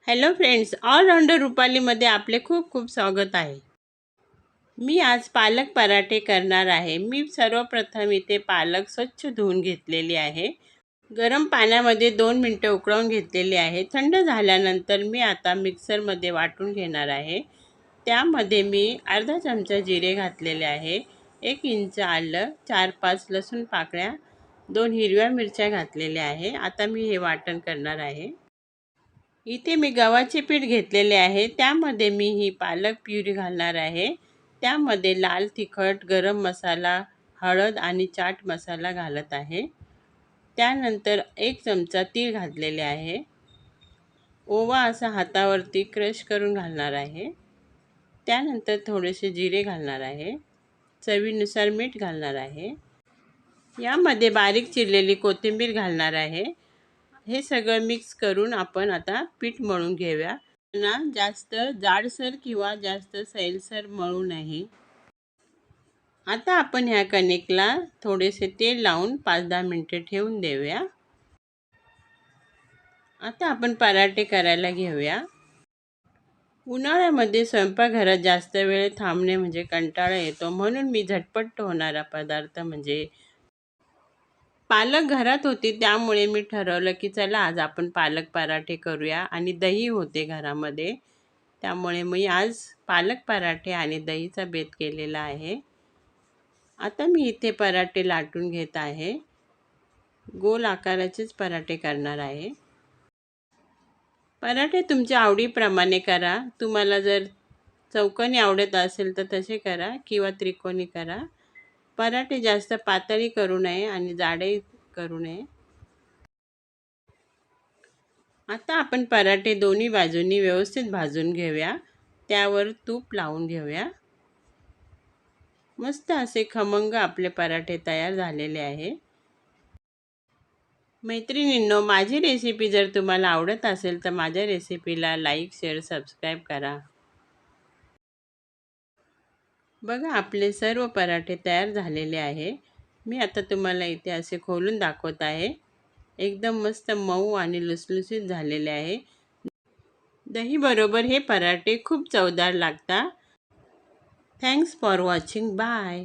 Hello friends, all-rounder रुपालीमध्ये आपले खूप खूप स्वागत आहे. मी आज पालक पराठे करणार आहे. मी सर्वप्रथम इथे पालक स्वच्छ धुवून घेतलेली आहे. गरम पाण्यामध्ये 2 मिनटं उकळवून घेतलेली आहे. थंड झाल्यानंतर मी आता मिक्सरमध्ये वाटून घेणार आहे. त्यामध्ये मी अर्धा चमचा जिरे घातलेले आहे, 1 इंच आलं, 4-5 लसूण पाकळ्या, 2 हिरव्या मिरच्या घातलेल्या आहे. आता मी हे वाटण करणार आहे. इथे मी गव्हाचे पीठ घेतलेले आहे. त्यामध्ये मी ही पालक प्युरी घालणार आहे. त्यामध्ये लाल तिखट, गरम मसाला, हळद आणि चाट मसाला घालत आहे. त्यानंतर 1 चमचा तीळ घातलेले आहे. ओवा असा हातावरती क्रश करून घालणार आहे. त्यानंतर थोडेसे जिरे घालणार आहे. चवीनुसार मीठ घालणार आहे. यामध्ये बारीक चिरलेली कोथिंबीर घालणार आहे. हे सगळं मिक्स करून आपण आता पीठ मळून घेऊया. ना जास्त जाडसर किंवा जास्त सैलसर मळू नये. आता आपण ह्या कणिकला थोडेसे तेल लावून 5-10 मिनिटे ठेवून देऊया. आता आपण पराठे करायला घेऊया. उन्हाळ्यामध्ये स्वयंपाकघरात जास्त वेळ थांबणे म्हणजे कंटाळा येतो, म्हणून मी झटपट होणारा पदार्थ म्हणजे पालक घरात होती, त्यामुळे मी ठरवलं की चला आज आपण पालक पराठे करूया. आणि दही होते घरामध्ये, त्यामुळे मी आज पालक पराठे आणि दहीचा बेत केलेला आहे. आता मी इथे पराठे लाटून घेत आहे. गोल आकाराचेच पराठे करणार आहे. पराठे तुमच्या आवडीप्रमाणे करा. तुम्हाला जर चौकोनी आवडत असेल तर तसे करा किंवा त्रिकोणी करा. पराठे जास्त पातळी करू नये आणि जाडही करू नये. आता आपण पराठे दोन्ही बाजूंनी व्यवस्थित भाजून घेऊया. त्यावर तूप लावून घेऊया. मस्त असे खमंग आपले पराठे तयार झालेले आहे. मैत्रिणींनो, माझी रेसिपी जर तुम्हाला आवडत असेल तर माझ्या रेसिपीला लाईक, शेअर, सबस्क्राईब करा. बघा, आपले सर्व पराठे तयार झालेले आहे. मी आता तुम्हाला इथे असे खोलून दाखवत आहे. एकदम मस्त मऊ आणि लुसलुसीत झालेले आहे. दही बरोबर हे पराठे खूप चवदार लागतात. Thanks for watching. बाय.